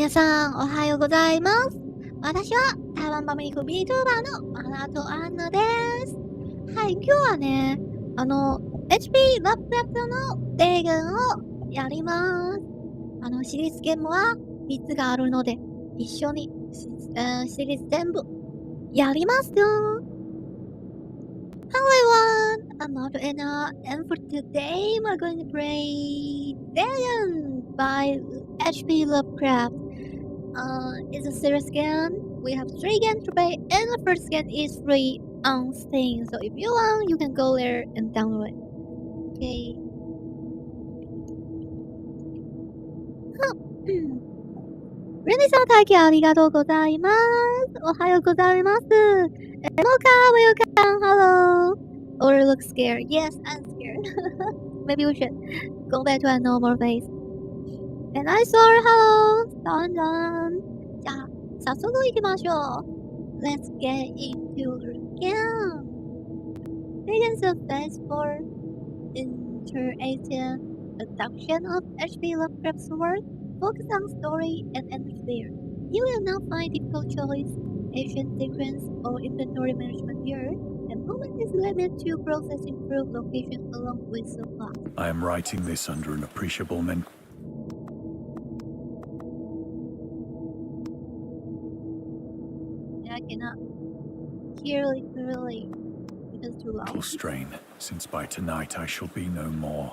皆さん、おはようございます。私は台湾パブリック Vtuber のマラトアンナです。はい、今日はね、HP Lovecraft のDagon をやります。シリーズゲームは3つがあるので、一緒にシリーズ全部やりますよ。Hello everyone, I'm Maratto Anna, and for today we're going to play Dagon by HP Lovecraft. It's a serious game. We have 3 games to play, and the first game is free on Steam. So if you want, you can go there and download it. Okay. レネさん体験ありがとうございます。おはようございます。Welcome. Hello. Or you look scared. Yes, I'm scared. Maybe we should go back to a normal face. And I saw hello. Done. じゃあ、早速行きましょう。Let's get into the game. Begins the phase 4 interactive adaptation of HP Lovecraft's work. Focus on story and atmosphere. You will not find difficult choice, action sequence, or inventory management here. The movement is limited to processing through location along with supplies. I am writing this under an appreciable I cannot hear it clearly. It is too loud. strain, since by tonight I shall be no more.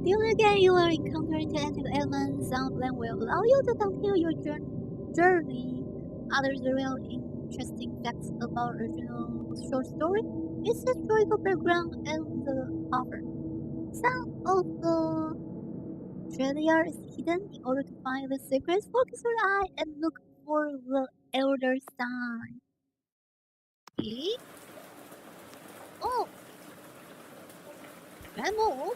During the game, you will encounter interactive elements. Some of them will allow you to continue your journey. Others reveal interesting facts about original short story, its historical background, and the author. Some of the trivia is hidden. In order to find the secrets, focus your eye and look for the elder sign. Okay. Oh! Remo!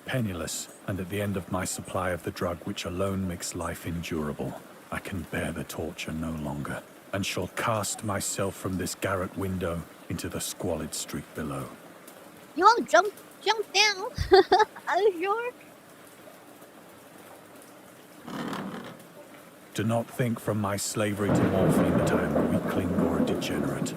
Penniless, and at the end of my supply of the drug which alone makes life endurable, I can bear the torture no longer, and shall cast myself from this garret window into the squalid street below. You want to jump down? Are you sure? Do not think from my slavery to morphine that I am a weakling or a degenerate.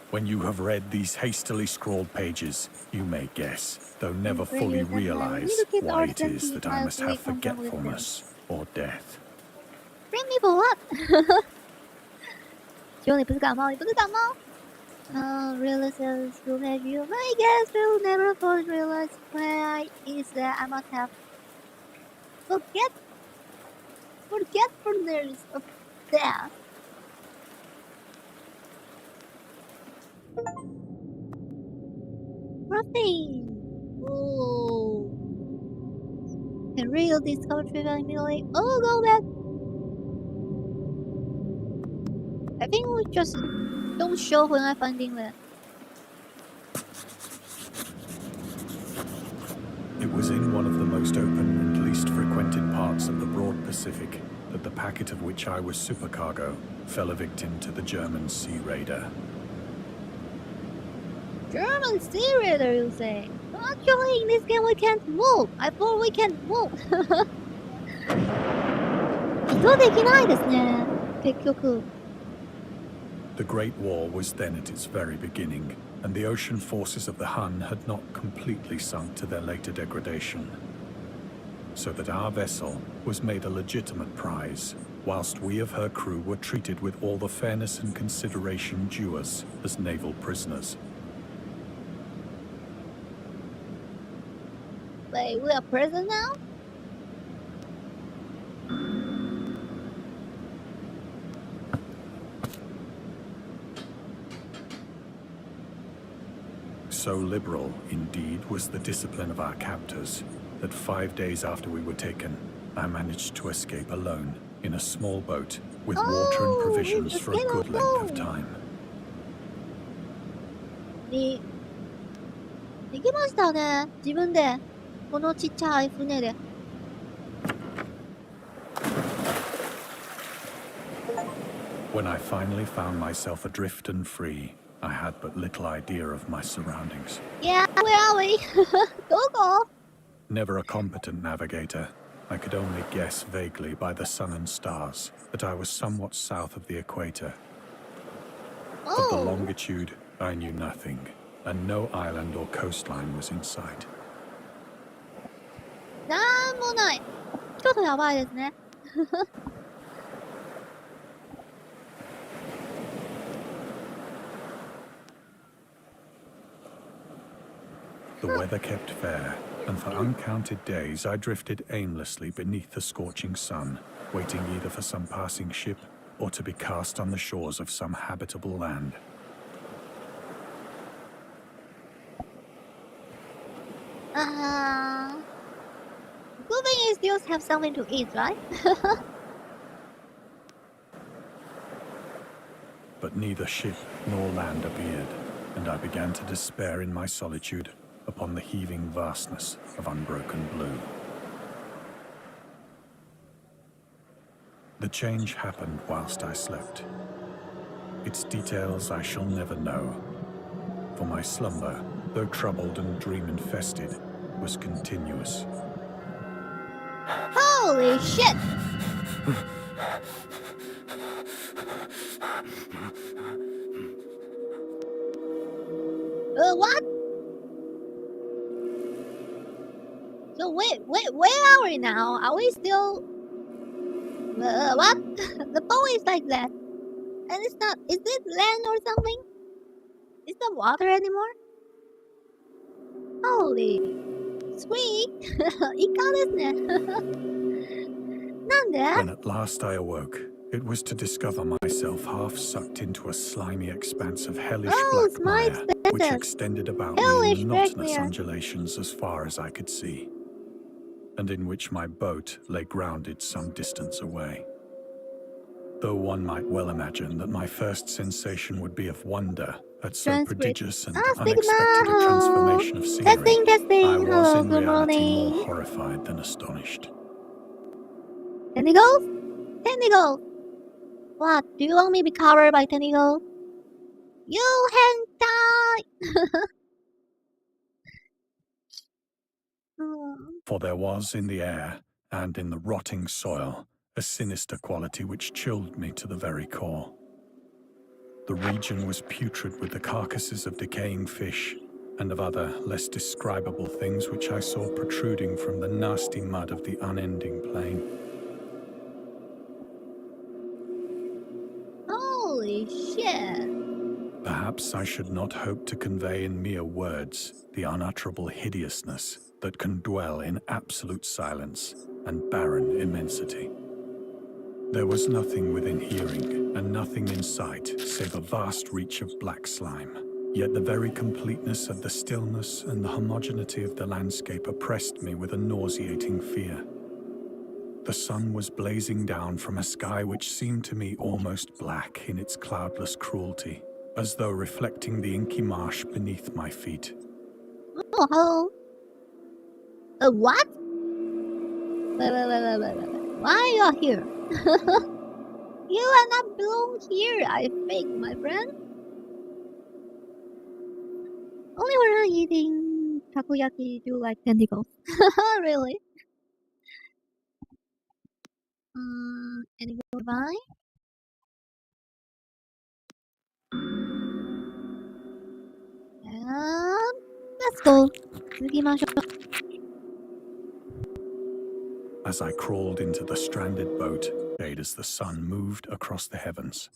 When you have read these hastily scrawled pages, you may guess, though never fully realize, why it is that I must have forgetfulness or death. Bring me for what? 希望你不是感冒，你不是感冒。Realizes you may guess you'll never fully realize why is that I must have forgetfulness of death. Nothing. Oh. Can real discover trivia immediately. Oh, go back. I think we just don't show when I'm finding that. It was in one of the most open and least frequented parts of the broad Pacific that the packet of which I was supercargo fell a victim to the German sea raider. German sea raider, you say? Actually, in this game we can't move. I thought we can move. 移動できないですね、結局。The Great War was then at its very beginning, and the ocean forces of the Hun had not completely sunk to their later degradation. So that our vessel was made a legitimate prize, whilst we of her crew were treated with all the fairness and consideration due us as naval prisoners. Wait, we are prison now? So liberal, indeed, was the discipline of our captors, that 5 days after we were taken, I managed to escape alone in a small boat with water and provisions for a good length of time. できましたね、自分で。このちっちゃい船で。When I finally found myself adrift and free, I had but little idea of my surroundings. Yeah, where are we? Go. Never a competent navigator, I could only guess vaguely by the sun and stars that I was somewhat south of the equator. Of the longitude, I knew nothing, and no island or coastline was in sight. なんもない。ちょっとやばいですね。The weather kept fair, and for uncounted days I drifted aimlessly beneath the scorching sun, waiting either for some passing ship or to be cast on the shores of some habitable land. Good thing is you have something to eat, right? But neither ship nor land appeared, and I began to despair in my solitude upon the heaving vastness of unbroken blue. The change happened whilst I slept. Its details I shall never know, for my slumber, though troubled and dream-infested, was continuous. Holy shit! What? So where are we now? Are we still... what? The boat is like that. And it's not... Is it land or something? Is there water anymore? Holy... Sweet! イカですね。なんで? When at last I awoke, it was to discover myself half sucked into a slimy expanse of hellish black mire, which extended about me in monotonous undulations as far as I could see, and in which my boat lay grounded some distance away. Though one might well imagine that my first sensation would be of wonder at so prodigious and unexpected a transformation of scenery, I was in reality more horrified than astonished. Tentacles? Tentacles! What? Do you want me to be covered by tentacles? You hentai! For there was in the air, and in the rotting soil, a sinister quality which chilled me to the very core. The region was putrid with the carcasses of decaying fish, and of other, less describable things which I saw protruding from the nasty mud of the unending plain. Holy shit! Perhaps I should not hope to convey in mere words the unutterable hideousness that can dwell in absolute silence and barren immensity. There was nothing within hearing, and nothing in sight, save a vast reach of black slime. Yet the very completeness of the stillness and the homogeneity of the landscape oppressed me with a nauseating fear. The sun was blazing down from a sky which seemed to me almost black in its cloudless cruelty, as though reflecting the inky marsh beneath my feet. Oh, what? Wait. Why are you here? You are not belong here, I think, my friend. Only when I'm eating takoyaki do like tentacles. Really? Any goodbye? Let's go. 続きましょう。As I crawled into the stranded boat, as the sun moved across the heavens.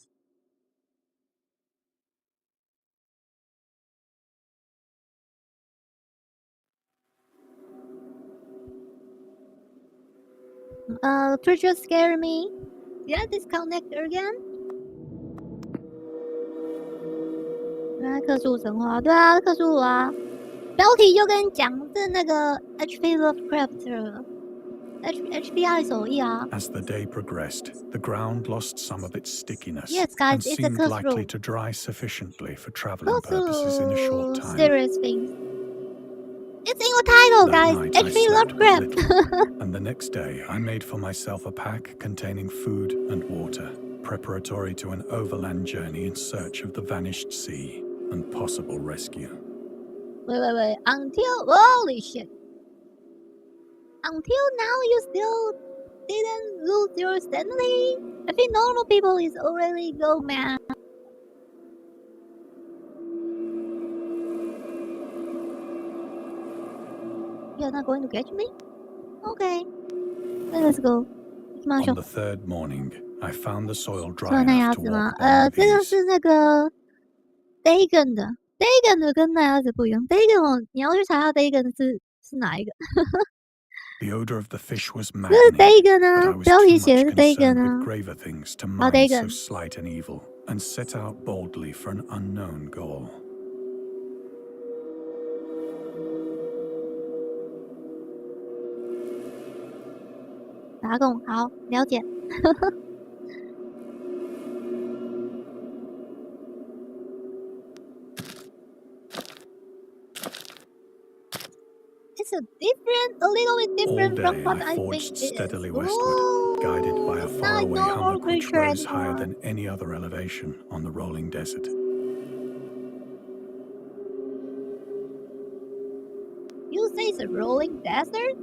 Creature scare me. Did I disconnect again? 克数神话，对啊，克数啊。标题就跟你讲是那个 HP Lovecraft HP 爱手艺啊。 As the day progressed, the ground lost some of its stickiness, yes, guys, and seemed likely to dry sufficiently for traveling purposes in a short time. Serious things. It's in your title, guys. HP Lovecraft. And the next day, I made for myself a pack containing food and water. preparatory to an overland journey in search of the vanished sea and possible rescue. Wait. Holy shit. Until now, you still didn't lose your sanity? I think normal people is already go mad. You're not going to catch me? Okay. Let's go. On the third morning, I found the soil 说 dry 那鸭 enough 子 to 吗？ walk on 这个 with 是 ease. 那个 Dagon 的 ，Dagon 的跟那鸭子不一样。Dagon 你要去查下 Dagon 是哪一个？ The odor of the fish was 这是 maddening, Dagon but 啊 I，was 标 too 题 much 写的是 Dagon concerned 啊 with。graver things to 好 mind so Dagon， slight an evil, and set out boldly for an unknown goal. 打工好了解。It's a little bit All different day from what I I forged think it steadily is. westward, guided by a It's not faraway normal hummock which creature rose higher anymore. than any other elevation on the rolling desert. You say it's a rolling desert?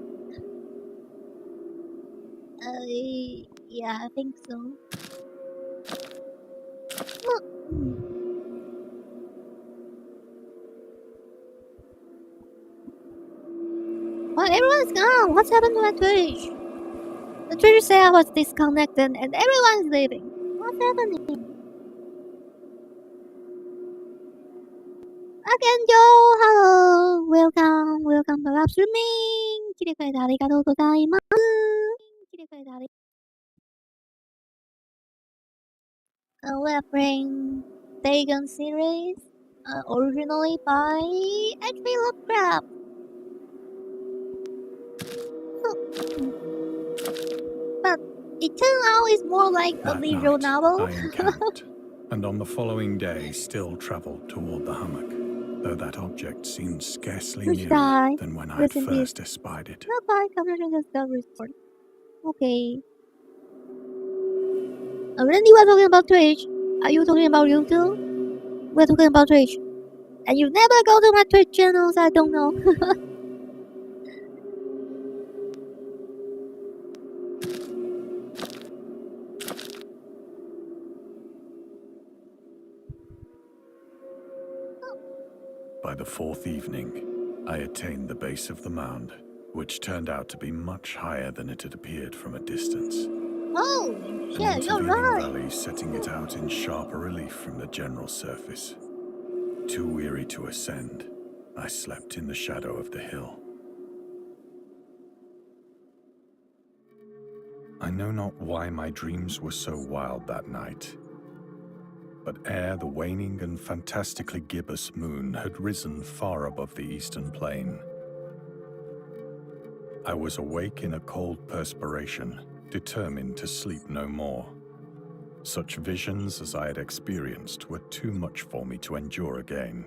Yeah, I think so. But everyone's gone. What's happened to my Twitch? The Twitch said I was disconnected and everyone's leaving. What's happening? Akenjo, hello, welcome to live streaming. 来てくれてありがとうございます。We're playing Dagon series, originally by HP Lovecraft. But it turned out it's more like a That visual night, novel. I encamped, and on the following day still travelled toward the hummock, though that object seemed scarcely Which nearer guy? than when I Rest had in peace. first espied it. Not by conversion to self report. Okay. Randy, we're talking about Twitch. Are you talking about YouTube? We're talking about Twitch. And you never go to my Twitch channels, I don't know. By the fourth evening, I attained the base of the mound, which turned out to be much higher than it had appeared from a distance. Oh, An shit, you're intervening right. valley setting it out in sharper relief from the general surface. Too weary to ascend, I slept in the shadow of the hill. I know not why my dreams were so wild that night, but ere the waning and fantastically gibbous moon had risen far above the eastern plain, I was awake in a cold perspiration, determined to sleep no more. Such visions as I had experienced were too much for me to endure again,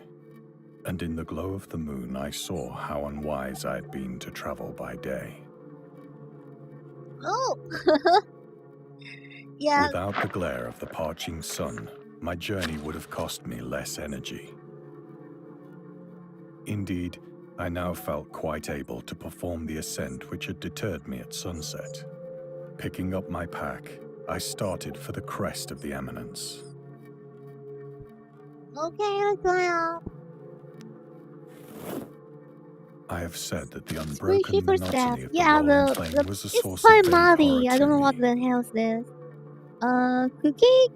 and in the glow of the moon I saw how unwise I had been to travel by day. Oh. Yeah. Without the glare of the parching sun, my journey would have cost me less energy. Indeed, I now felt quite able to perform the ascent which had deterred me at sunset. Picking up my pack, I started for the crest of the eminence. Okay, let's go out. I have said that the Squishy unbroken for staff. monotony of the Yeah, rolling plain was a it's source quite of vague muddy. horror I don't to know what me. the hell is this. Cookie?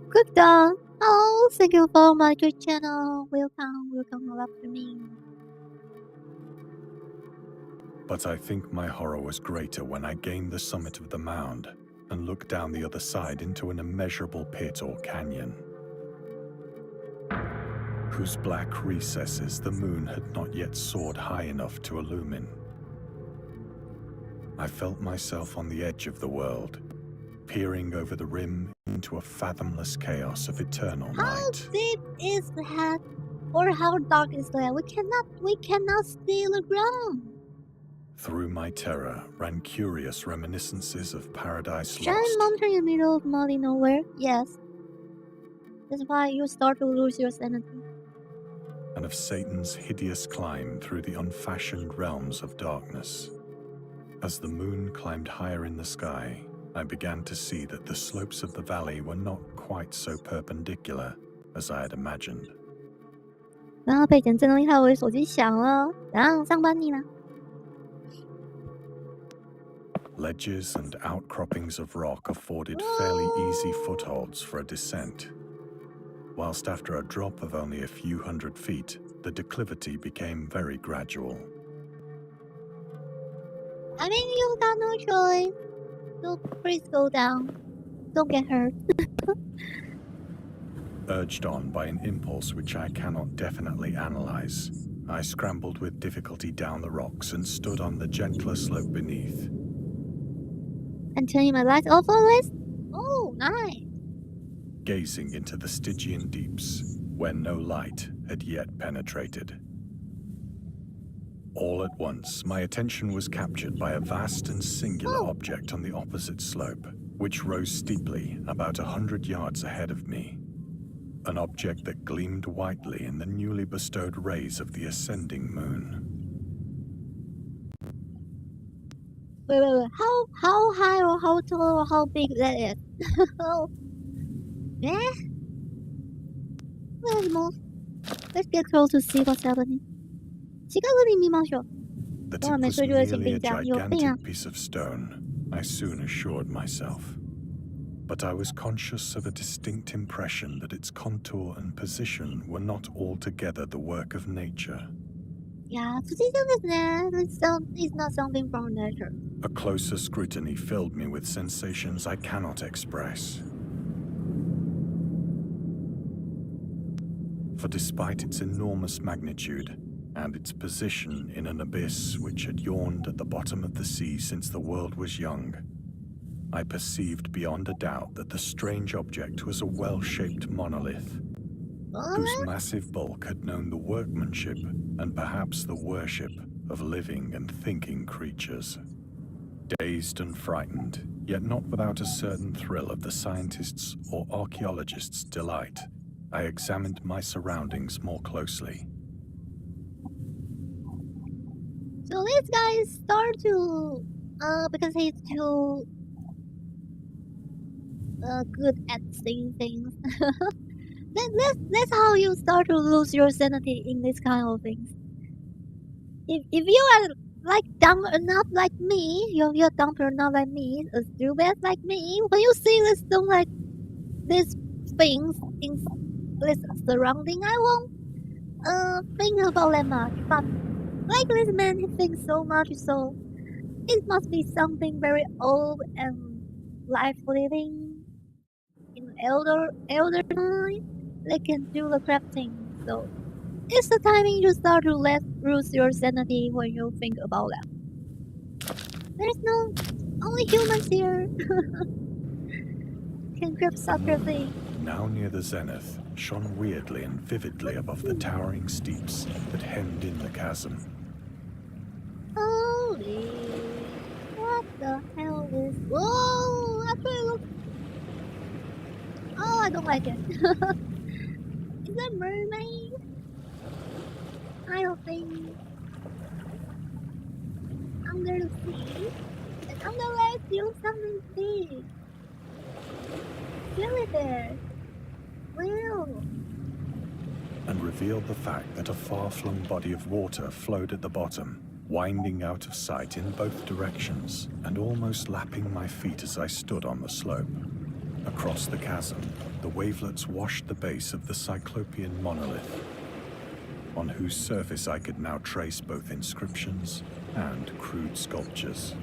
Cook Dog. Hello, thank you for my Twitch channel. Welcome to live streaming. But I think my horror was greater when I gained the summit of the mound and looked down the other side into an immeasurable pit or canyon, whose black recesses the moon had not yet soared high enough to illumine. I felt myself on the edge of the world, peering over the rim into a fathomless chaos of eternal How night. deep is that? Or how dark is that? We cannot see the ground. Through my terror ran curious reminiscences of Paradise Giant Lost, mountain in the middle of muddy nowhere? Yes. That's why you start to lose your sanity. and of Satan's hideous climb through the unfashioned realms of darkness. As the moon climbed higher in the sky, I began to see that the slopes of the valley were not quite so perpendicular as I had imagined. 然后被点震动一下，我的手机响了，然后上班你呢？ Ledges and outcroppings of rock afforded fairly easy footholds for a descent, whilst after a drop of only a few hundred feet, the declivity became very gradual. I mean, you got no choice. So please go down. Don't get hurt. Urged on by an impulse which I cannot definitely analyze, I scrambled with difficulty down the rocks and stood on the gentler slope beneath. And turning my lights off always? Oh, nice. Gazing into the Stygian deeps, where no light had yet penetrated. All at once, my attention was captured by a vast and singular object on the opposite slope, which rose steeply about 100 yards ahead of me. An object that gleamed whitely in the newly bestowed rays of the ascending moon. Wait. How high or how tall or how big that is? Yeah? Let's get close to see what's happening. 近くに見ましょう。 That it was merely a gigantic piece of stone, I soon assured myself. But I was conscious of a distinct impression that its contour and position were not altogether the work of nature. Yeah, 辻ちゃんですね。It's not something from nature. A closer scrutiny filled me with sensations I cannot express. For despite its enormous magnitude, and its position in an abyss which had yawned at the bottom of the sea since the world was young, I perceived beyond a doubt that the strange object was a well-shaped monolith, whose massive bulk had known the workmanship and perhaps the worship of living and thinking creatures. Dazed and frightened, yet not without a certain thrill of the scientist's or archaeologist's delight, I examined my surroundings more closely. So this guy start to, because he's too good at seeing things. That's how you start to lose your sanity in this kind of things. If you are like dumb enough like me, you're dumb enough like me, stupid like me, when you see this thing like these things in this surrounding, I won't think about that much. But like this man, he thinks so much, so it must be something very old and life living in elder time. They can do the crafting, so it's the timing you start to lose your sanity when you think about that. There's no only humans here can craft such a thing. Now near the zenith, shone weirdly and vividly above the towering steeps that hemmed in the chasm. Holy, what the hell is? Whoa! Actually, look. Oh, I don't like it. Is that mermaid? I don't think. Under the sea, and under there still something big. Really there. Wow. And revealed the fact that a far-flung body of water flowed at the bottom, winding out of sight in both directions, and almost lapping my feet as I stood on the slope. Across the chasm, the wavelets washed the base of the Cyclopean monolith, on whose surface I could now trace both inscriptions and crude sculptures.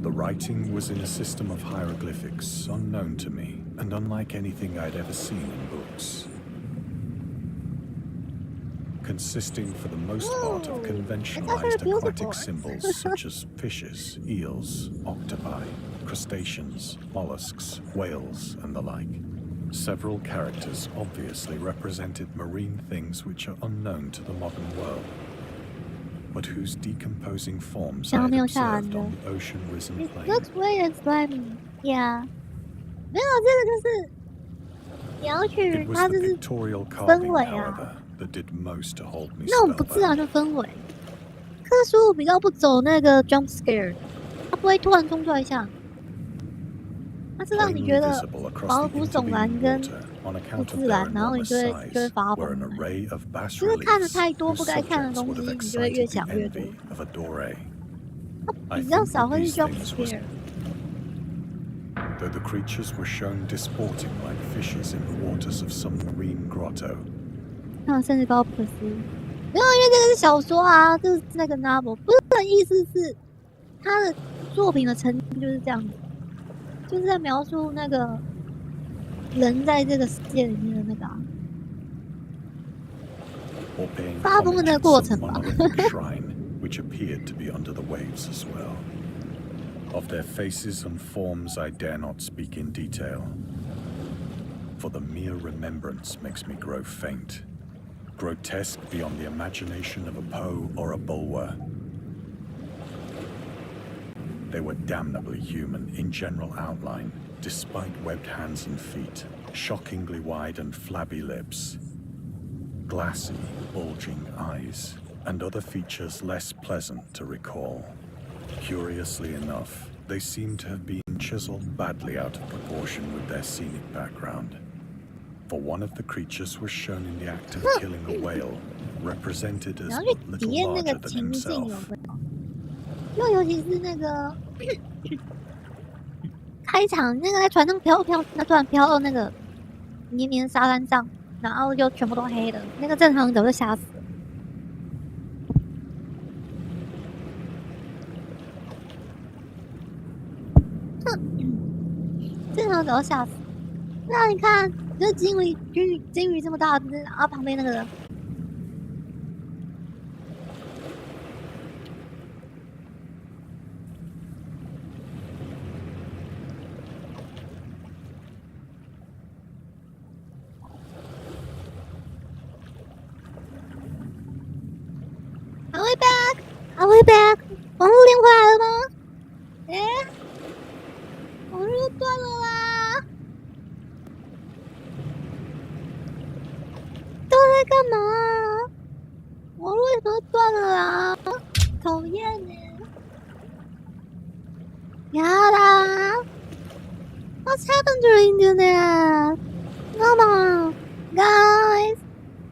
The writing was in a system of hieroglyphics unknown to me and unlike anything I'd ever seen in books. Consisting for the most part of conventionalized aquatic symbols such as fishes, eels, octopi, crustaceans, mollusks, whales, and the like. Several characters obviously represented marine things which are unknown to the modern world, but whose decomposing forms I had observed on the ocean-risen It plain. looks weird and slimy. Yeah. 没有，这个就是你要去， It was 它 the 就是 pictorial 氛 carving, 围啊。 however, that did most to hold me 那种不自然 spellbound. 的氛围，特殊比较不走那个 jump scare， 它不会突然冲出来一下，它是让你 Plainly 觉得 visible 毛 across 骨 the 悚然 intervening 跟 water on 不 account of 自 their 然，然后你 enormous 就会 size 发 were 疯 an 的。 array of bas 就是看的 reliefs 太多 whose 不该看的 subjects 东 would 西， have 你就会越 excited the 想越多。 envy of a Dore. 它 I 比较 think 少 that 会 these 是 jump things were, scare。 though the creatures were shown disporting like fishes in the waters of some marine grotto. 甚至高不可思议。没有，因为这个是小说啊，这是那个 novel， 不是的意思是他的作品的成绩就是这样子，就是在描述那个人在这个世界里面的那个、啊。 Or paying 发疯的那个 homage 过 to 程 some 吧。 monolithic shrine, which appeared to be under the waves as well. Of their faces and forms I dare not speak in detail, for the mere remembrance makes me grow faint, grotesque beyond the imagination of a Poe or a Bulwer. They were damnably human in general outline, despite webbed hands and feet, shockingly wide and flabby lips, glassy, bulging eyes, and other features less pleasant to recall. Curiously enough, they seem to have been chiseled badly out of proportion with their scenic background. For one of the creatures was shown in the act of killing a whale, represented as 然后 but 去 little 体验那个 larger than 情境有 himself. 没有？又尤其是那个开场那个在船上飘飘，那突然飘到那个绵绵沙滩上，然后就全部都黑的，那个正常人都会吓死。正常人都会吓死。那你看，这金鱼这么大，然后旁边那个人。Are we back? Are we back? 网络连回来了吗？哎，网络断了啦！都在干嘛？网络为什么断了啦？讨厌呢！呀啦 ！What's happened during the internet? Come on, guys,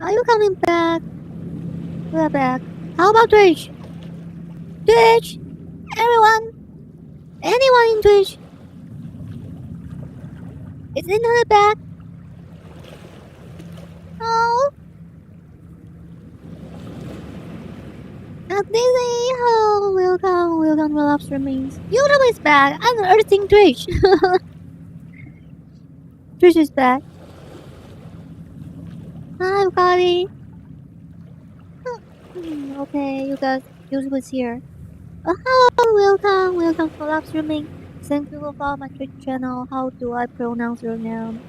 are you coming back? We're back. How about Twitch? Twitch! Everyone! Anyone in Twitch? Is the internet back? Oh! Dizzy! Oh, welcome to live streaming. YouTube is back! I'm everything Twitch! Twitch is back. Hi, everybody! Okay, you guys, YouTube is here. Hello, welcome to live streaming. Thank you for following my Twitch channel. How do I pronounce your name?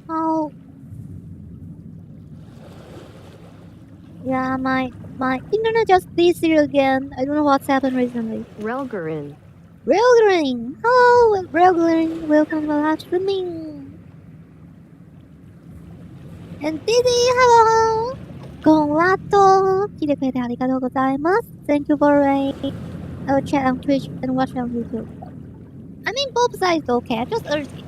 How? Yeah, my internet just busy again. I don't know what's happened recently. Relgarin. Hello, Relgarin. Welcome to live streaming. And Didi, hello. こんばんは。来てくれてありがとうございます。Thank you for a chat on Twitch and watch on YouTube. I mean, both sides okay. Just everything.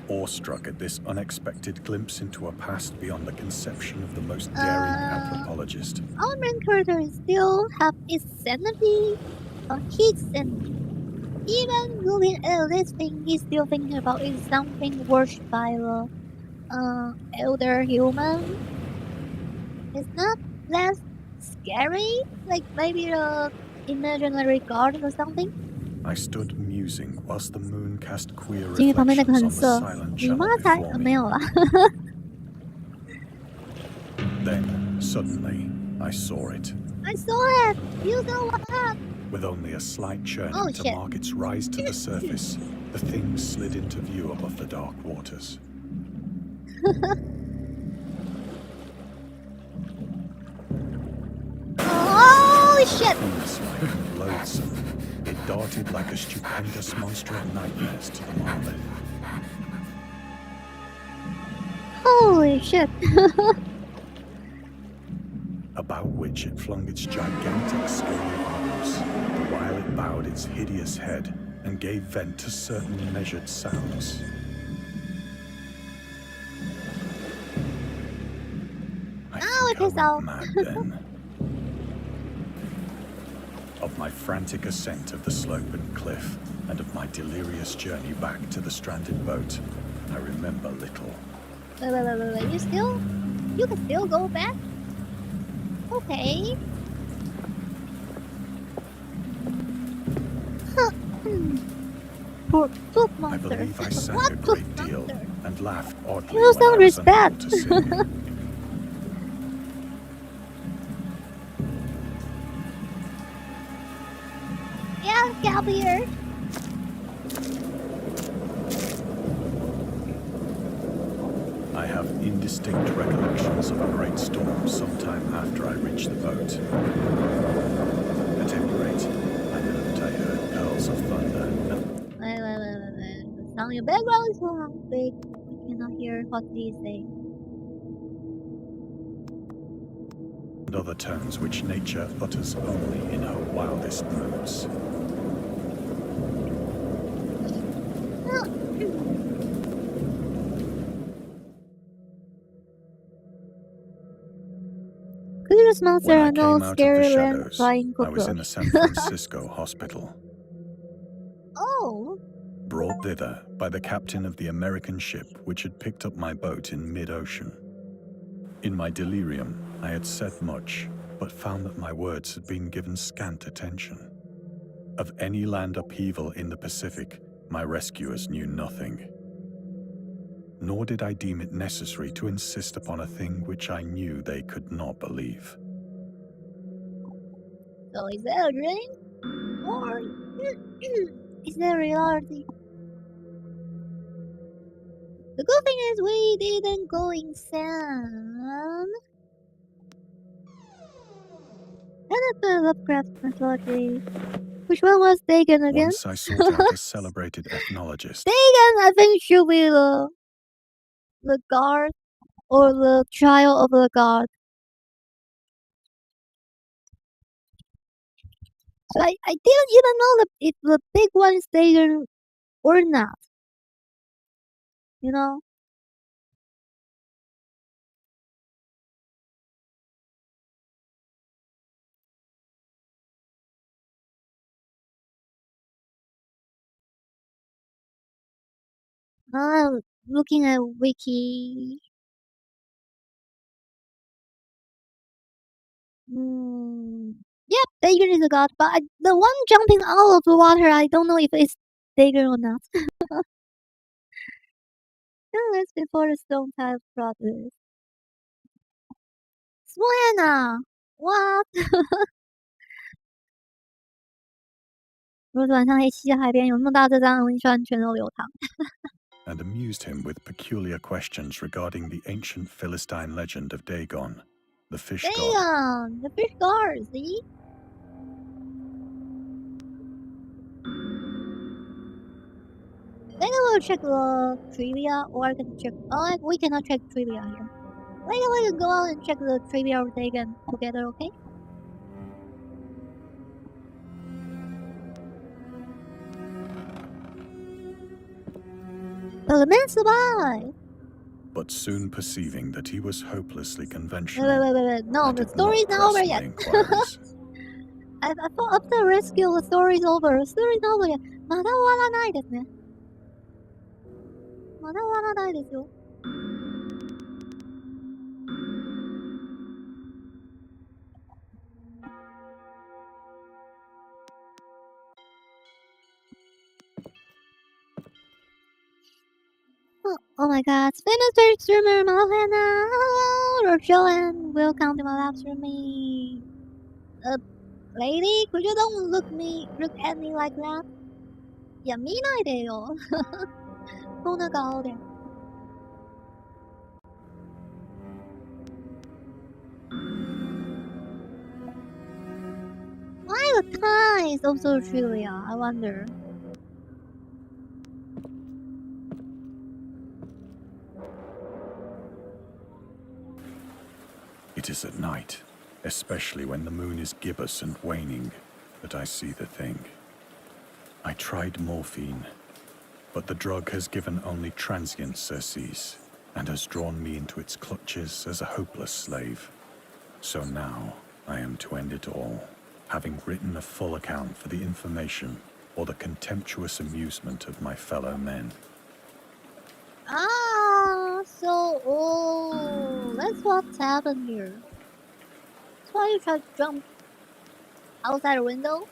Awestruck at this unexpected glimpse into a past beyond the conception of the most daring anthropologist. Our main character still have his sanity, his sanity. Even looking at this thing, he's still thinking about is something worshipped by the elder human. It's not less scary, like maybe the imaginary garden or something. I stood musing whilst the moon cast queer 因为旁边那个 reflections 很 on the 色， silent 你 channel 妈才 before 没 me. 有啦。 Then, suddenly, I saw it. I saw it! You saw what? With only a slight churning Oh, to shit. mark its rise to the surface, the thing slid into view above the dark waters. Oh shit! Fiend-like and loathsome, it darted like a stupendous monster of nightmares to the market. Holy shit! About which it flung its gigantic scaly arms, the while it bowed its hideous head and gave vent to certain measured sounds. I think I went mad then. Of my frantic ascent of the slope and cliff, and of my delirious journey back to the stranded boat, I remember little. Wait, you can still go back? Okay. Poor I monster. believe I sang What a great monster? deal and laughed oddly You when I sound was unable bad. to sing. Yeah, get up here. I have indistinct recollections of a great storm sometime after I reached the boat. At any rate, I know that I heard pearls of thunder and Wait. The sound in your background is so big. We cannot hear what he's saying. other tones which nature utters only in her wildest moods. Curious monster When I are came not out of the scary when shadows, flying I was in cockroach. a San Francisco hospital, Oh, brought thither by the captain of the American ship which had picked up my boat in mid-ocean. In my delirium, I had said much, but found that my words had been given scant attention. Of any land upheaval in the Pacific, my rescuers knew nothing. Nor did I deem it necessary to insist upon a thing which I knew they could not believe. so is that a dream? Or is that reality? The good thing is we didn't go insane. Another Lovecraft mythology. Which one was Dagon again? Once I sought out a celebrated ethnologist. Dagon, I think, should be the god or the child of the god. So I didn't even know if the big one is Dagon or not. You know? I'm looking at wiki. Yep, Dagon is a god, but the one jumping out of the water, I don't know if it's Dagon or not. That's before the stone type brothers. Suena! What? 如果晚上黑漆的海边有那么大这张容易穿全都流淌。 And amused him with peculiar questions regarding the ancient Philistine legend of Dagon, the fish god. Dagon! The fish god, see? Later we'll check the trivia, or I can check... Oh, we cannot check trivia here. Later we can go out and check the trivia of Dagon together, okay? But the man survived! But soon perceiving that he was hopelessly conventional. Wait. No, I the did story's not not over press my yet. inquiries. I thought after rescue, the story's over. The story's not over yet. まだ終わらないですね。まだ終わらないですよ。Oh my god, famous Twitch streamer Maratto Anna, hello, Joanne, welcome to my live streaming. Lady, could you don't look at me like that? いや、見ないでよ。そんな顔で。Why the tie is also trivia? I wonder. It is at night, especially when the moon is gibbous and waning, that I see the thing. I tried morphine, but the drug has given only transient surcease and has drawn me into its clutches as a hopeless slave. So now I am to end it all, having written a full account for the information or the contemptuous amusement of my fellow men. That's what's happened here. That's why you tried to jump outside the window?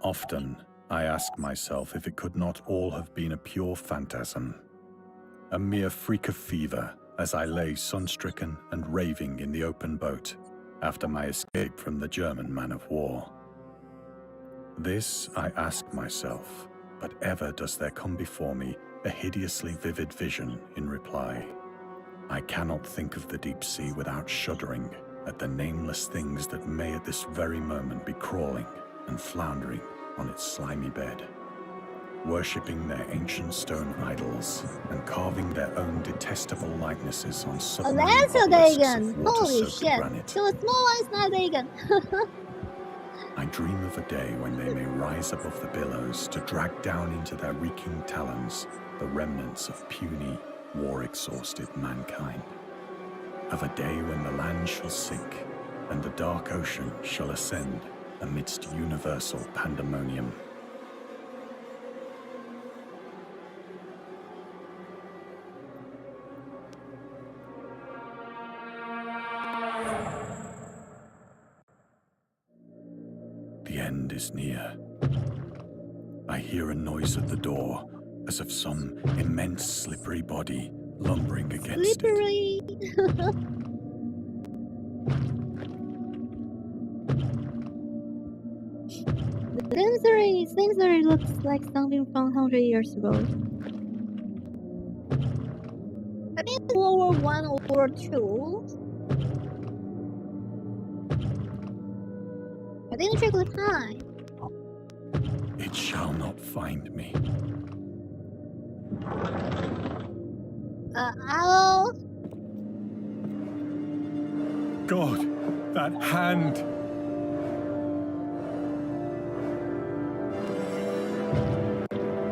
Often, I ask myself if it could not all have been a pure phantasm, a mere freak of fever as I lay sun-stricken and raving in the open boat after my escape from the German man of war. This I ask myself, but ever does there come before me a hideously vivid vision in reply. I cannot think of the deep sea without shuddering at the nameless things that may at this very moment be crawling and floundering on its slimy bed, worshipping their ancient stone idols and carving their own detestable likenesses on submarine that's a obelisks Dagon! of Holy water-soaked shit! granite. So a small one is not Dagon! I dream of a day when they may rise above the billows to drag down into their reeking talons the remnants of puny, war-exhausted mankind. Of a day when the land shall sink and the dark ocean shall ascend amidst universal pandemonium. The end is near. I hear a noise at the door, as of some immense slippery body lumbering against Slippery! Sensory looks like something from 100 years ago. I think World War I or World War II. I didn't check the time. It shall not find me. Hello? God, that hand!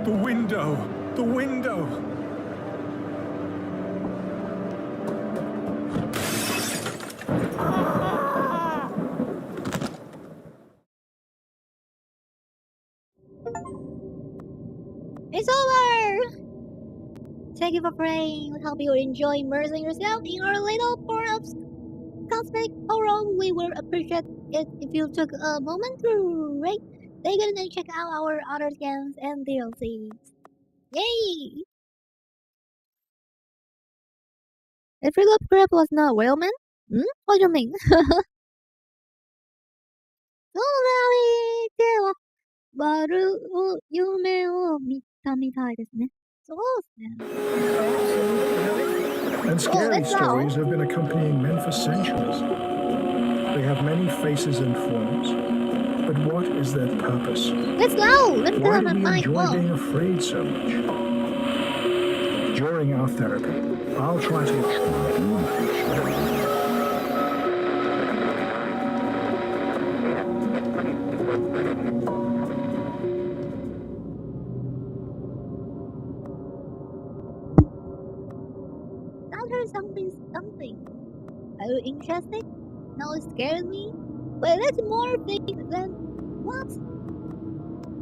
The window! The window! It's over! Thank you for playing. We hope you enjoy immersing yourself in our little part of cosmic horror. We would appreciate it if you took a moment to rate, Dagon, and check out our other games and DLCs. Yay! HP Lovecraft was not Whaleman? What do you mean? その周りではバルを夢を見たみたいですね。そうですね。And scary stories have been accompanying men for centuries. They have many faces and forms, but what is their purpose? Let's go! Let me Why turn do on we my mic. enjoy being afraid so much? During our therapy, I'll try to explain. Something. Are you interested? Now it scares me. But that's more things than what?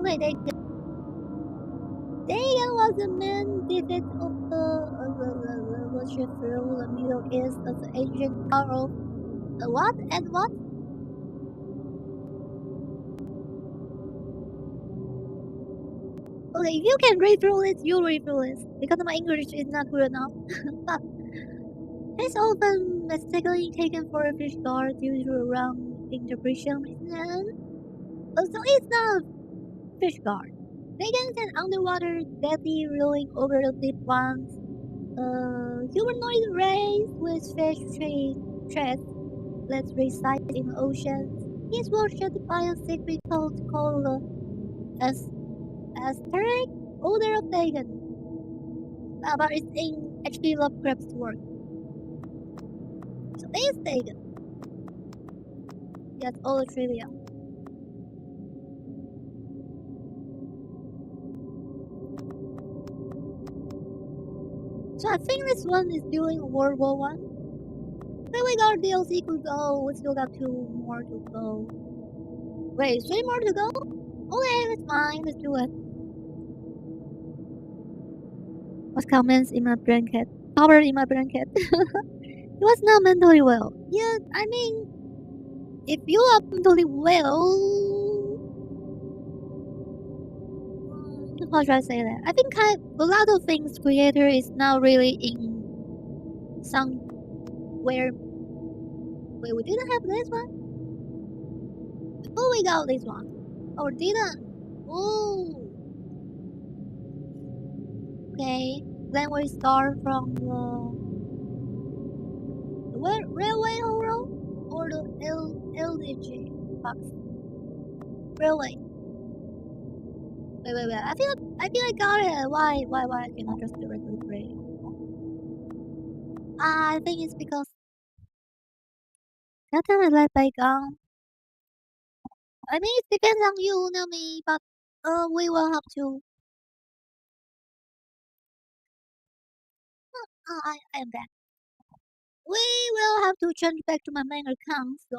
Okay, Dagon was the main defect of the worship through the Middle East of the ancient power of what and what? Okay, if you can read through this, you read through this. Because my English is not good enough. But it's often mistakenly taken for a fish guard due to a wrong interpretation. So it's not a fish guard. Dagon is an underwater deity ruling over the deep ones. Humanoid race with fish traits that reside in the oceans. He is worshipped by a sacred cult called the Aztec Order of Dagon. But it's in HP Lovecraft's work. So it's Dagon. That's all the trivia. So I think this one is during World War One. Then we got DLC could go. We still got 2 more to go. Wait, 3 more to go? Okay, that's fine. Let's do it. What's comments in my blanket? Covered in my blanket. He was not mentally well. Yeah, I mean, if you are mentally well, how should I say that? I think a lot of things creator is now really in somewhere. Wait, we didn't have this one? Oh, we got this one. Oh, we didn't. Oh. Okay, then we start from the railway hero or the LDG box. Railway. Wait. I think I got it. Why I cannot just directly play? I think it's because that time I let Dagon. I mean, it depends on you, not me. But we will have to. I am back. We will have to change back to my main account. So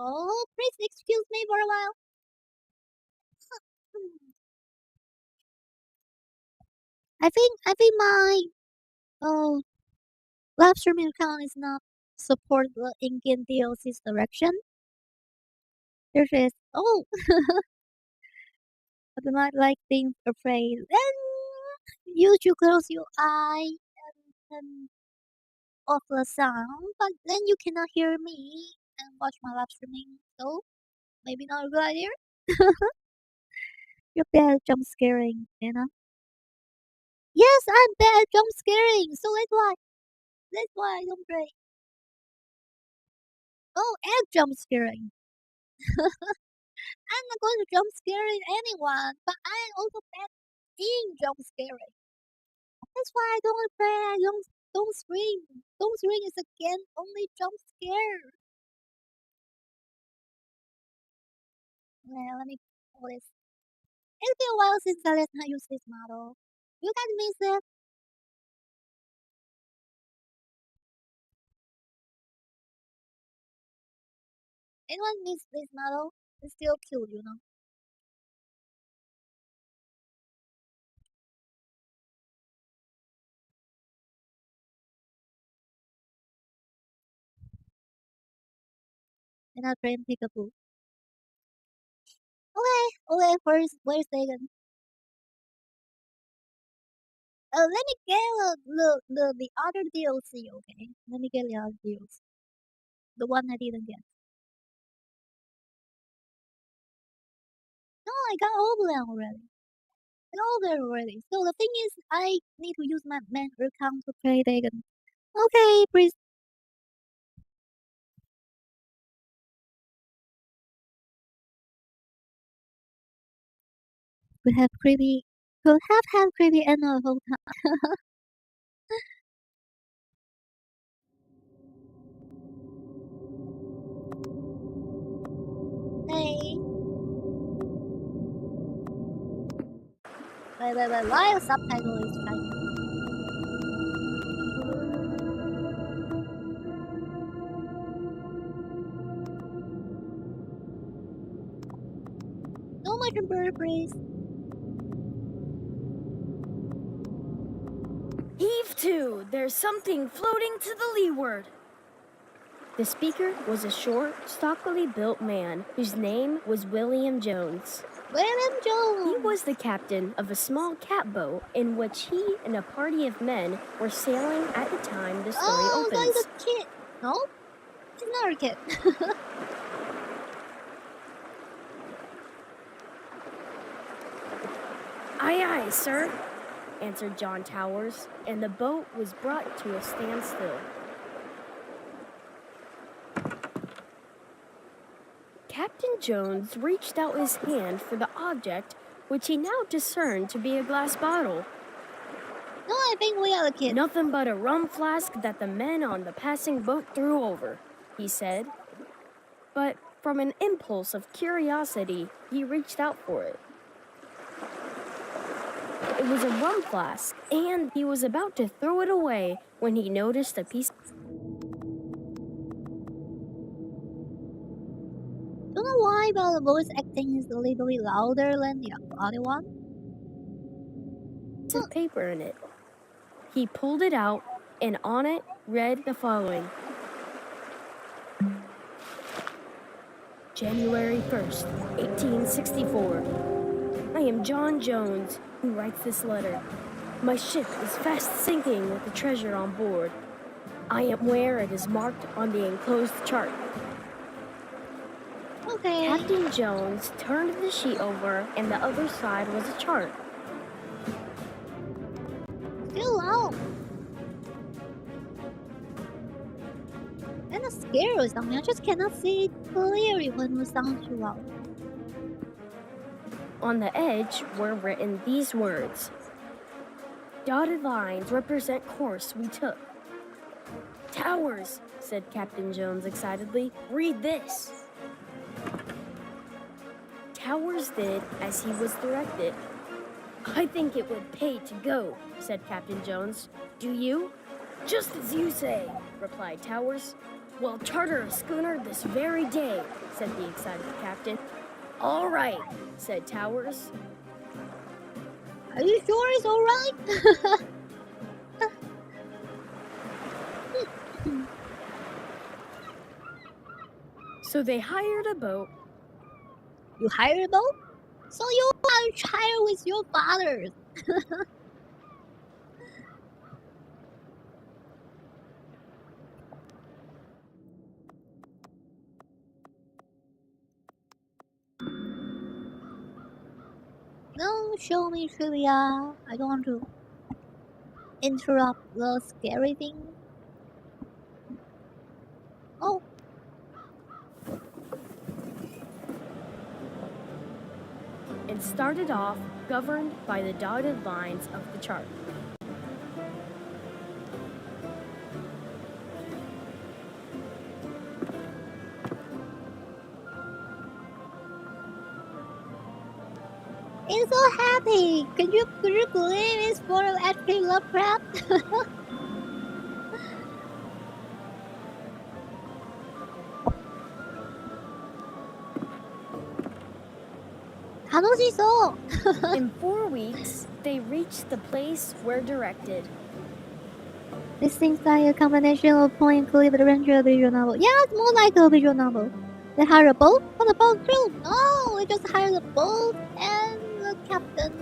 please excuse me for a while. I think my live streaming account is not support the in-game DLC's direction. There is I do not like being afraid. Then you should close your eye and off the sound, but then you cannot hear me and watch my live streaming. So maybe not a good idea. You're bad at jump scaring, Anna. Yes, I'm bad at jump scaring, so that's why I don't play. Oh, and jump scaring. I'm not going to jump scaring anyone, but I am also bad in jump scaring. That's why I don't play. I don't scream. Don't scream is again only jump scare. Well, let me call this. It's been a while since I last time used this model. You guys miss it? Anyone miss this model? It's still cute, you know. And I'll play Peekaboo. Okay, where's Dagon? Let me get the other DLC, okay? Let me get the other DLC. The one I didn't get. No, I got all of them already. I got all of them already. So the thing is, I need to use my main account to play Dagon. Okay, please. Could have had creepy Anna the whole time. Hey. Wait, why a subtitle is Chinese? No more bird, please. Heave to! There's something floating to the leeward. The speaker was a short, stockily built man whose name was William Jones. William Jones! He was the captain of a small catboat in which he and a party of men were sailing at the time the story opens. Like the kid. No? another kid. Aye, aye, sir, answered John Towers, and the boat was brought to a standstill. Captain Jones reached out his hand for the object, which he now discerned to be a glass bottle. No, I think we are the kid. Nothing but a rum flask that the men on the passing boat threw over, he said. But from an impulse of curiosity, he reached out for it. It was a rum flask, and he was about to throw it away when he noticed a piece Don't know why, but the voice acting is a little bit louder than the other one. of paper in it. He pulled it out, and on it read the following. January 1st, 1864. I am John Jones, who writes this letter. My ship is fast sinking with the treasure on board. I am where it is marked on the enclosed chart. Okay. Captain Jones turned the sheet over, and the other side was a chart. Still loud. And it's scary or something. I just cannot see it clearly when it sounds too loud. On the edge were written these words. Dotted lines represent course we took. Towers, said Captain Jones excitedly. Read this. Towers did as he was directed. I think it would pay to go, said Captain Jones. Do you? Just as you say, replied Towers. We'll charter a schooner this very day, said the excited captain. All right, said Towers. Are you sure it's alright? So they hired a boat. You hired a boat? So you are a child with your father. Don't show me trivia. I don't want to interrupt the scary thing. Oh. And started off governed by the dotted lines of the chart. I'm so happy. Could you believe it's for HP Lovecraft? In 4 weeks, they reached the place where directed. This seems like a combination of point-and-click adventure visual novel. Yeah, it's more like a visual novel. They hire a boat for the boat crew. No, they just hire the boat and the captain,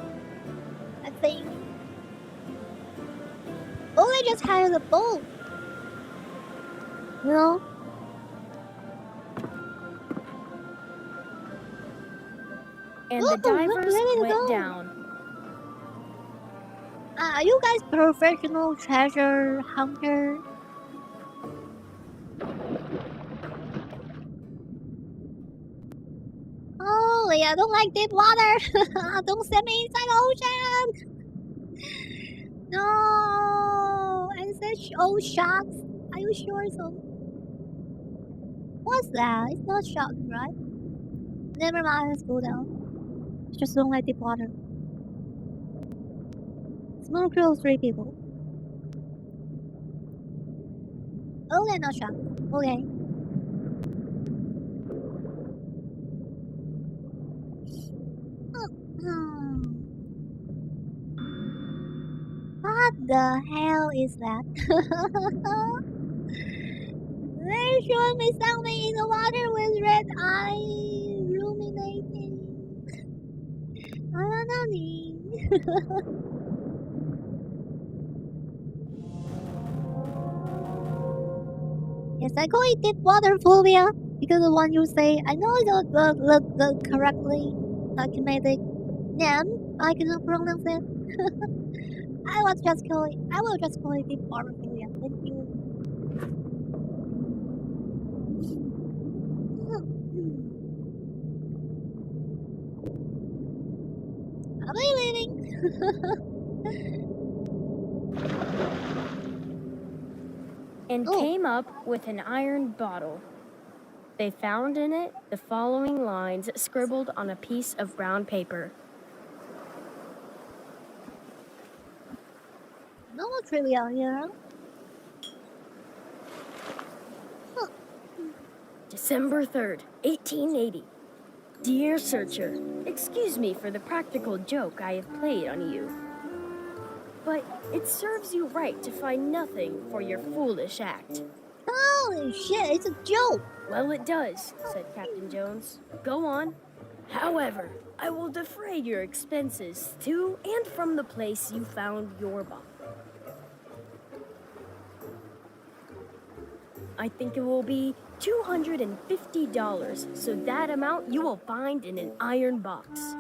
I think. Oh, they just hire the boat. You know? And the divers ready to went go. down. Are you guys professional treasure hunter? Holy, I don't like deep water. Don't send me inside the ocean. No, and such old sharks. Are you sure so? What's that? It's not sharks, right? Never mind, let's go down. Just don't like deep water. Small crew of 3 people. Okay, not sharks. Okay. What the hell is that? There should be something in the water with red eye illuminating. Anani. Yes, I call it deep water phobia because when you say I know the correctly documented name, I cannot pronounce it. I will just call it deep water phobia. Thank you. Am I leaving? And came up with an iron bottle. They found in it the following lines scribbled on a piece of brown paper. No more trivia here. December 3rd, 1880. Dear Searcher, excuse me for the practical joke I have played on you. But it serves you right to find nothing for your foolish act. Holy shit, it's a joke! Well, it does, said Captain Jones. Go on. However, I will defray your expenses to and from the place you found your bottle. I think it will be $250, so that amount you will find in an iron box.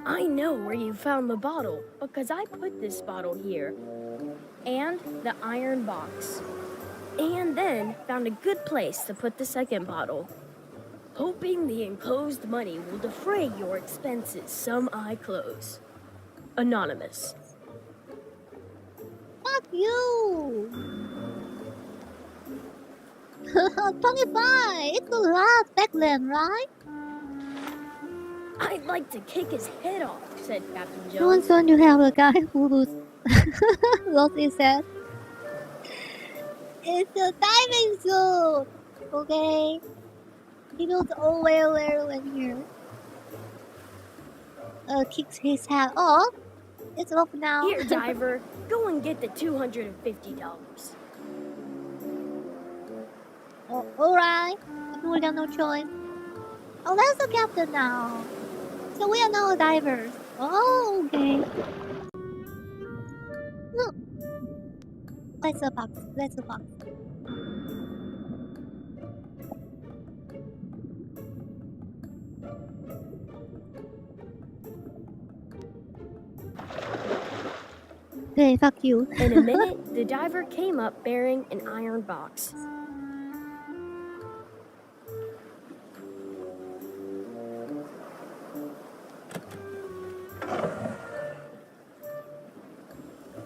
I know where you found the bottle because I put this bottle here and the iron box, and then found a good place to put the second bottle. Hoping the enclosed money will defray your expenses, some I close. Anonymous. Fuck you! 25! It's a lot back then, right? I'd like to kick his head off, said Captain No one's Jones. going to have a guy who lost his head. It's a diving suit! Okay? He knows all well in here. Kicks his head off. It's off now. Here, diver, go and get the $250. Oh, alright. We got no choice. Oh, that's the captain now. So we are now divers. Oh, okay. Look. That's a box. That's a box. Hey, fuck you. In a minute, the diver came up bearing an iron box.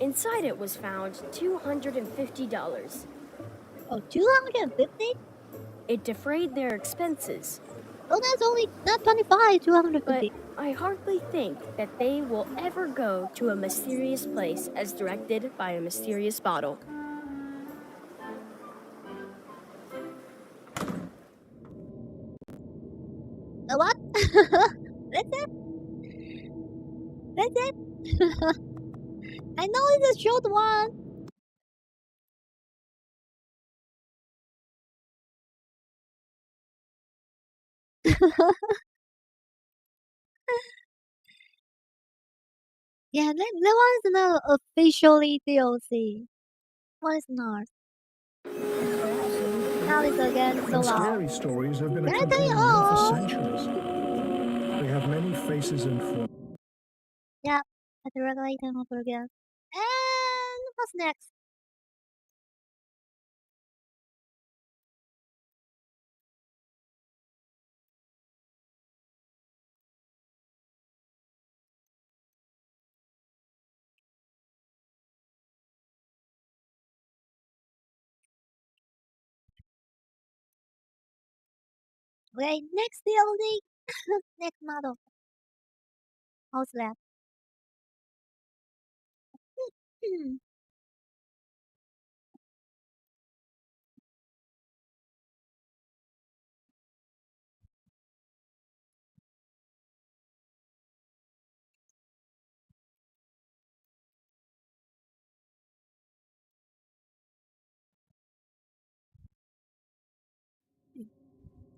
Inside it was found $250. Oh, 250? It defrayed their expenses, Oh, that's only not 25, 250. but I hardly think that they will ever go to a mysterious place as directed by a mysterious bottle. What? That's it? That's it? I know it's a short one. Yeah, that one is not officially DLC. One is not. Now it's again so And loud. scary stories have been Can I tell accompanying you men all? for centuries. They have many faces and forms. Yeah, I directly turn over again. And what's next? Okay, next DLC. Next model. How's that?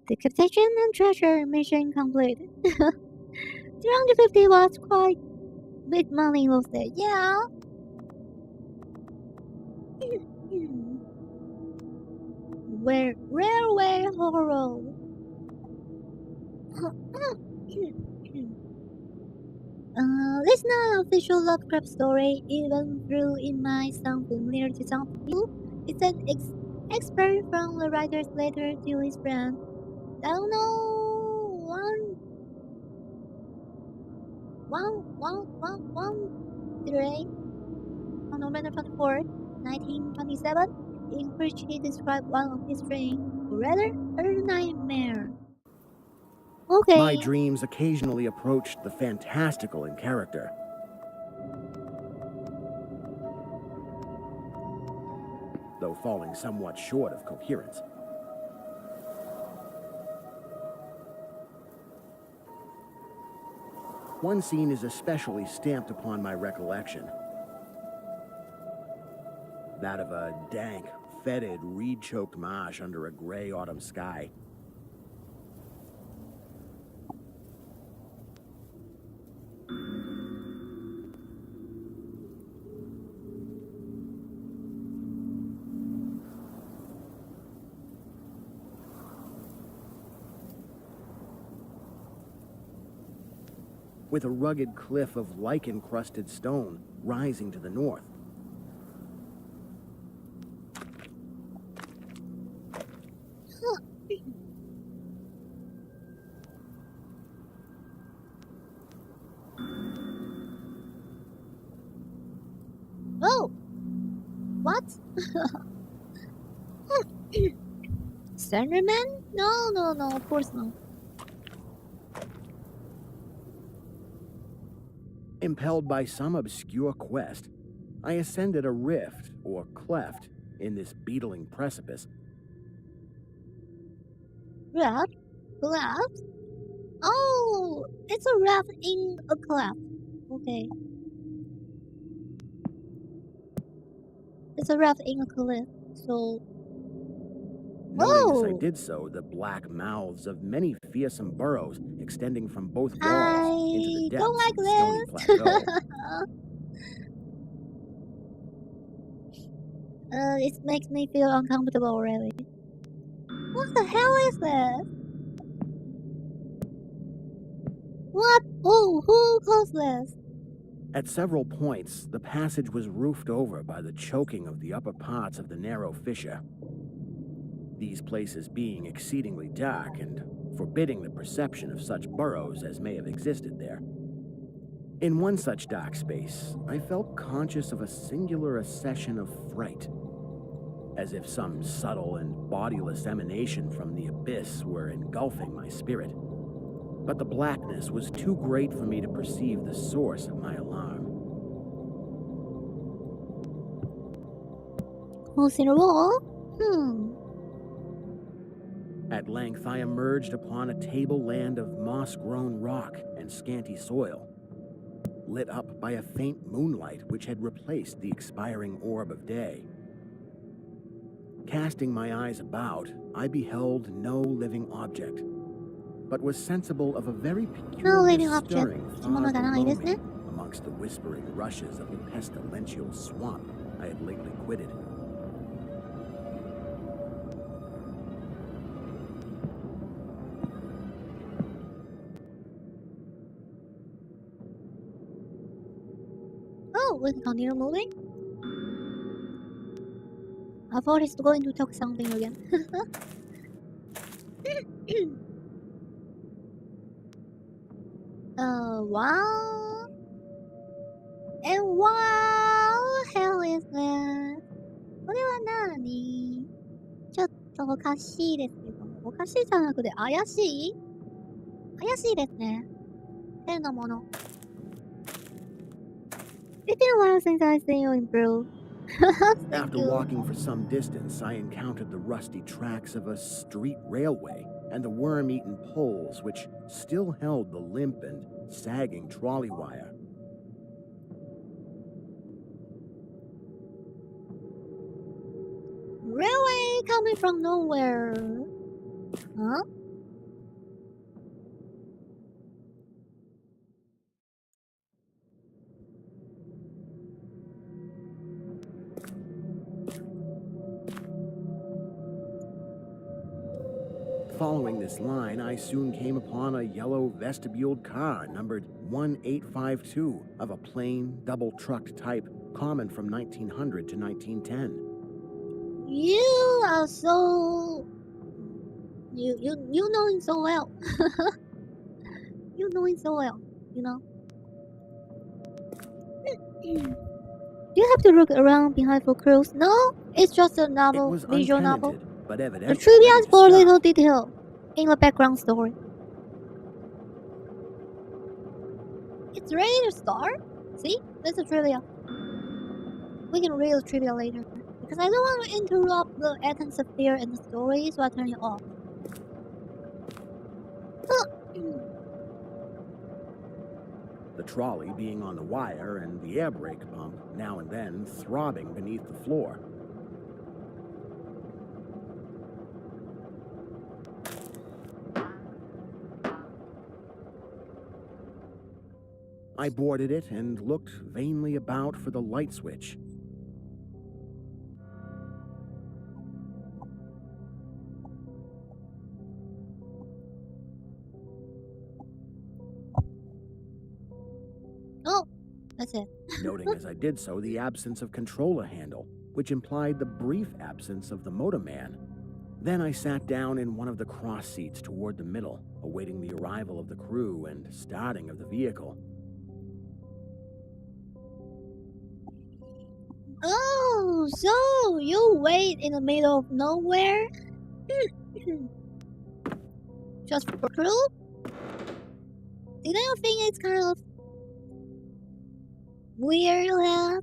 Decapitation and treasure mission complete. 350 was quite big money was there. Yeah. Railway horror. It's not an official Lovecraft story, even though it might sound familiar to some people. It's an excerpt from the writer's letter to his friend. I don't know. Today, on November 24, 1927, in which he described one of his dreams, or rather, a nightmare. Okay. My dreams occasionally approached the fantastical in character. Though falling somewhat short of coherence. One scene is especially stamped upon my recollection. That of a dank, fetid, reed-choked marsh under a gray autumn sky. With a rugged cliff of lichen-crusted stone rising to the north. Oh! What? Slenderman? No, of course not. Impelled by some obscure quest, I ascended a rift, or cleft, in this beetling precipice. Raft? Cleft? Oh! It's a raft in a cleft. Okay. It's a raft in a cliff, so... Noting as I did so the black mouths of many fearsome burrows extending from both walls into the depths don't like of the stony this. plateau. It makes me feel uncomfortable already. What the hell is this? What? Oh, who caused this? At several points, the passage was roofed over by the choking of the upper parts of the narrow fissure. These places being exceedingly dark and forbidding the perception of such burrows as may have existed there. In one such dark space, I felt conscious of a singular accession of fright, as if some subtle and bodiless emanation from the abyss were engulfing my spirit. But the blackness was too great for me to perceive the source of my alarm. Holes in a wall? At length, I emerged upon a tableland of moss-grown rock and scanty soil, lit up by a faint moonlight which had replaced the expiring orb of day. Casting my eyes about, I beheld no living object, but was sensible of a very peculiar stirring far below me amongst the whispering rushes of the pestilential swamp I had lately quitted. Oh, we can continue moving? I thought he's going to talk something again. Wow. And what the hell is that? これは何？ちょっとおかしいですけども。おかしいじゃなくて怪しい？怪しいですね。変なもの。It's been a while since I've seen you improve. After walking for some distance, I encountered the rusty tracks of a street railway and the worm-eaten poles which still held the limp and sagging trolley wire. Railway coming from nowhere. Huh? Following this line, I soon came upon a yellow vestibuled car numbered 1852 of a plain, double-trucked type common from 1900 to 1910. You are so... You know it so well. You know it so well, you know. You have to look around behind for clues. No, it's just a novel, It was visual novel. untenanted, but The evidently trivia ready is to for a stop. little detail in the background story. It's ready to start? See? That's a trivia. We can read the trivia later. Because I don't want to interrupt the atmosphere in the story, so I turn it off. The trolley being on the wire and the air brake pump now and then throbbing beneath the floor. I boarded it and looked vainly about for the light switch. Oh, that's it. Noting as I did so the absence of controller handle, which implied the brief absence of the motorman. Then I sat down in one of the cross seats toward the middle, awaiting the arrival of the crew and starting of the vehicle. Oh, so you wait in the middle of nowhere? Just for crew? Didn't you think it's kind of weird, lad?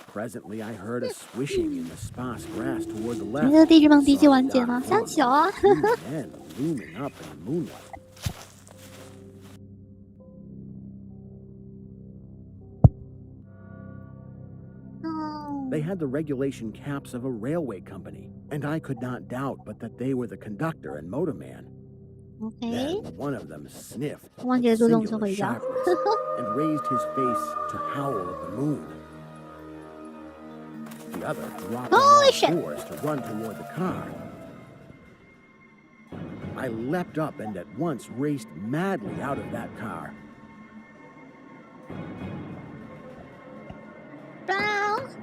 Presently, I heard a swishing in the sparse grass toward the 你 left. 的地质梦第一季 Saw 完 a 结吗？ dark 三 form 小啊！ of two men looming up in the moonlight. Oh. They had the regulation caps of a railway company, and I could not doubt but that they were the conductor and motorman. Okay. Then one of them sniffed 忘 with 记了坐动车 singular 回家。 sharpness and raised his face to howl at the moon. The other dropped on Holy all shit. fours to run toward the car. I leapt up and at once raced madly out of that car. Round.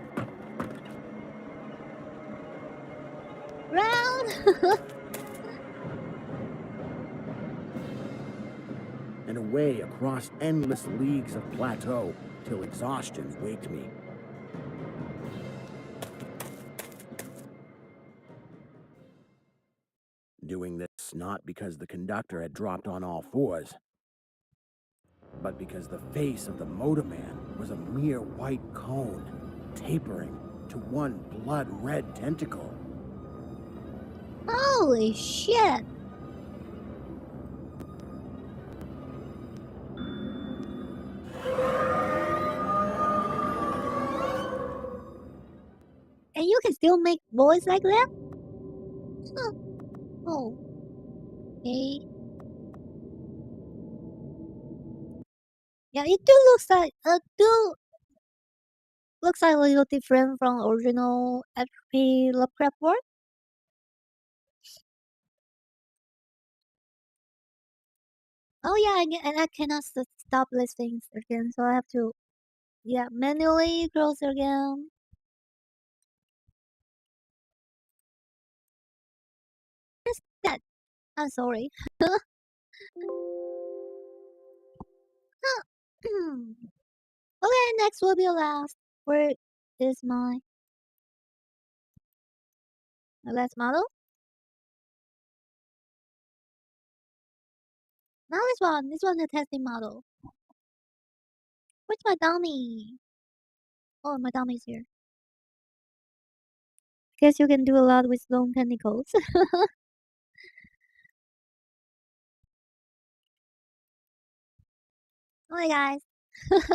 Round. And away across endless leagues of plateau till exhaustion waked me. Doing this not because the conductor had dropped on all fours, but because the face of the motorman was a mere white cone, tapering to one blood-red tentacle. Holy shit. And you can still make voice like that? Huh. Oh. Okay. Yeah, it looks like a little different from original HP Lovecraft work. Oh yeah, and I cannot stop listening again, so I have to manually close again. What's that? I'm sorry. Okay, next will be last. Where is my last model? Now this one is a testing model. Where's my dummy? Oh, my dummy is here. Guess you can do a lot with long tentacles. Okay, guys. It's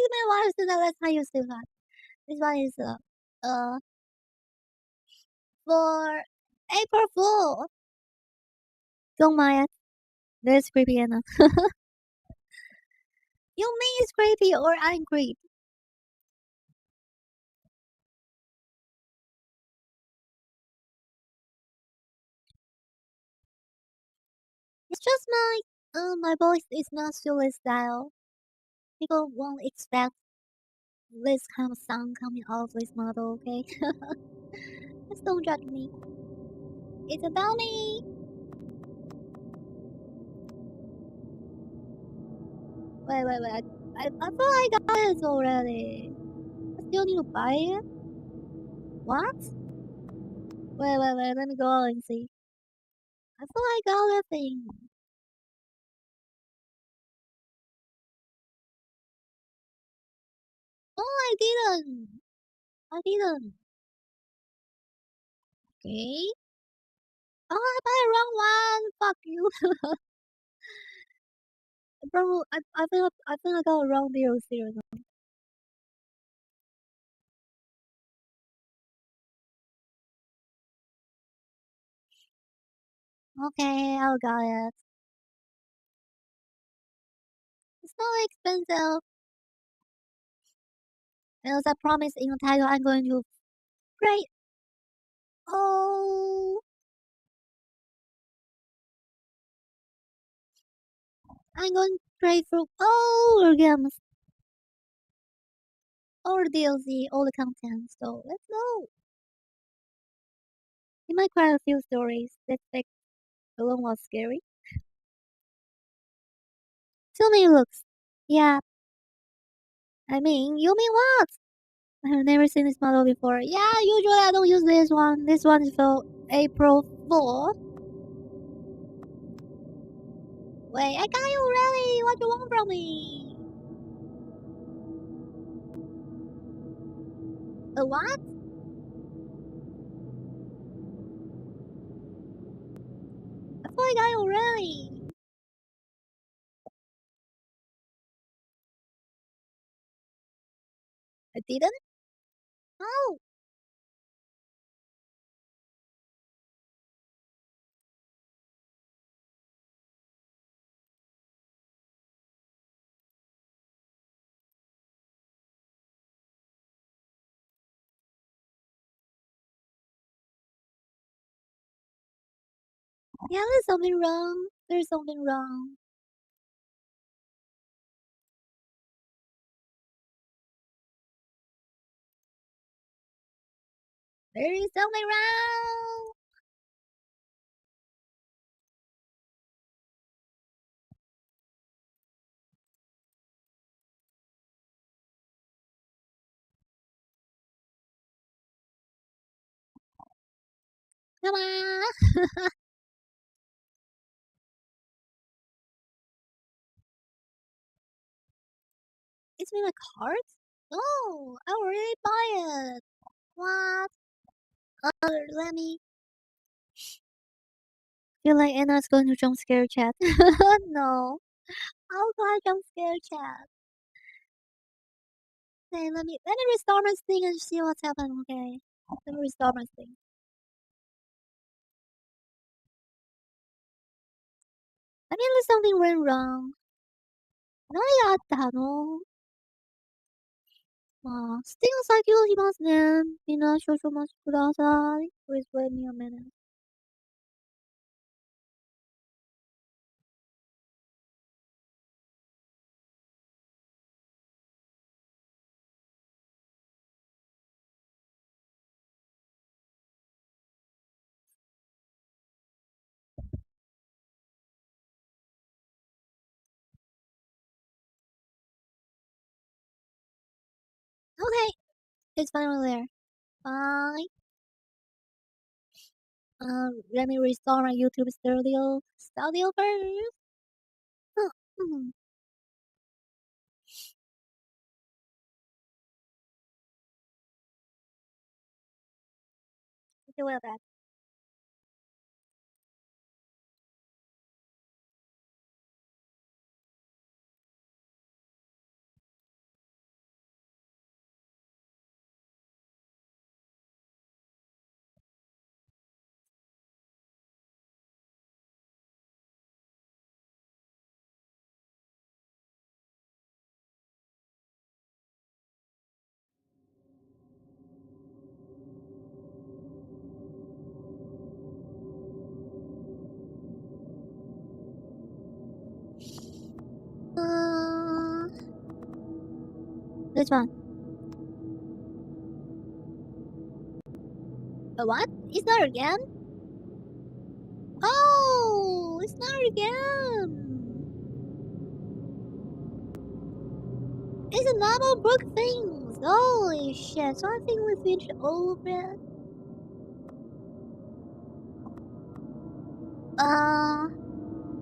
been a while since the last time you still that. This one is for April Fool. Don't mind it. That's creepy enough. You mean it's creepy or I'm creepy? It's just my voice is not super style. People won't expect this kind of sound coming off this model, okay? Just don't judge me. It's about me. Wait. I thought I got this already. I still need to buy it? What? Wait, let me go and see. I thought I got that thing. Oh, I didn't. Okay. Oh, I bought the wrong one. Fuck you. Bro, I think I got a wrong deal serious. Okay, I got it. It's not expensive. And as I promised in the title, I'm going to pray. Oh, I'm going to pray for all the games, all the DLC, all the content. So let's go. You might cry a few stories. That fact alone was scary. Too many looks. Yeah. I mean, you mean what? I've never seen this model before. Yeah, usually I don't use this one. This one is for April 4th. Wait, I got you already. What you want from me? A what? I thought I got you already. I didn't? Oh. Yeah, there's something wrong. There's something wrong. There is something wrong. Come on. It's in my cart? Oh, I already buy it. What? Let me. Feel like Anna's going to jump scare chat. No. How do I jump scare chat? Okay, let me restart my thing and see what's happened. Okay, let me restart my thing. I mean, something went wrong. 何があったの？まあ、スティが先をしますね。みんな少々お待ちください。Please wait me a minute. Okay, it's finally there. Bye. Let me restart my YouTube studio. Studio first. Okay, well back. This one. What? It's not again? Oh, it's not again. It's another book thing. Holy shit. So I think we finished all of it.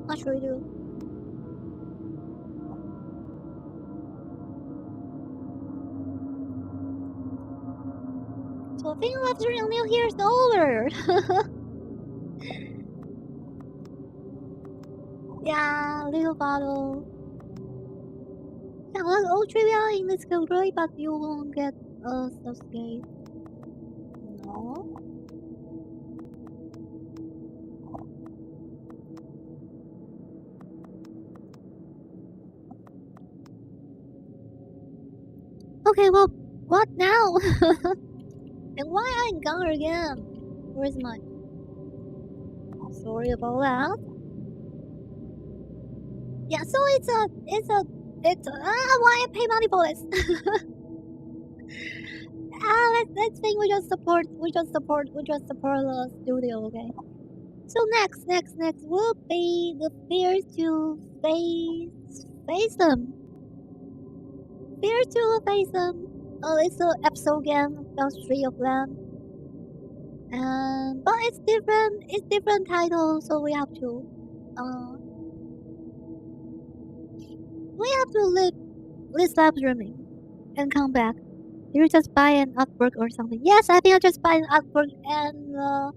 What should we do? So I think let's renew here is over. Yeah, little bottle. Yeah, that's all trivia in this category, but you won't get subscribe. No. Okay, well, what now? And why I'm gone again? Where's my... Oh, sorry about that. Yeah, so it's why I pay money for this? Let's think we just support the studio, okay? So next will be the fear to face them. Fear to face them. It's an episode game, about 3 of them. But it's different titles, so we have to stop streaming and come back. You just buy an artwork or something. Yes, I think I just buy an artwork and the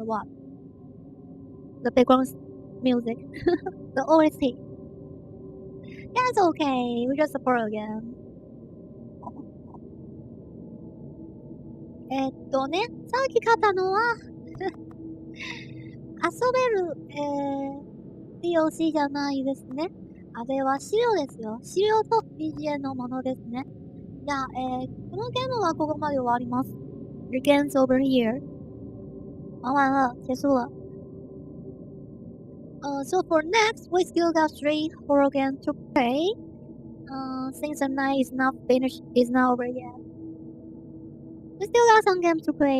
what? The background music. The OST. That's okay. We just support again. さっき買ったのは遊べる、DLC じゃないですね。あれは資料ですよ。資料と BGM のものですね。じゃあ、このゲームはここまで終わります。The game's over here. 玩完了，结束了。So for next, we still got 3 horror games to play. Since the night is not finished, is not over yet. We still got some games to play,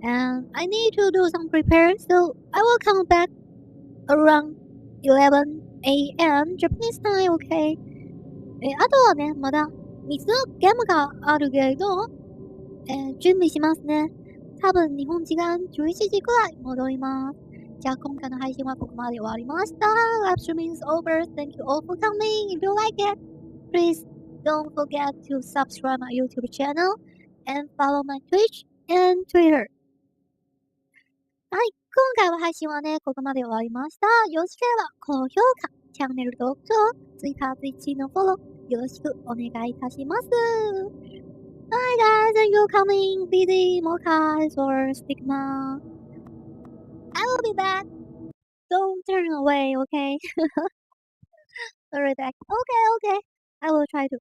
and I need to do some prepare, so I will come back around 11 a.m. Japanese time, okay? あとはね、まだ3つのゲームがあるけど、準備しますね。多分日本時間11時くらい戻ります。じゃあ今回の配信はここまで終わりました。Live streaming is over. Thank you all for coming. If you like it, please don't forget to subscribe my YouTube channel and follow my Twitch and Twitter. はい、今回の配信はね、ここまで終わりました。よろしければ高評価、チャンネル登録と Twitter、Twitch のフォローよろしくお願いいたします。Hi guys, are you coming? Busy, Mochas, or Stigma? I will be back. Don't turn away, okay? Sorry back. Okay. I will try to.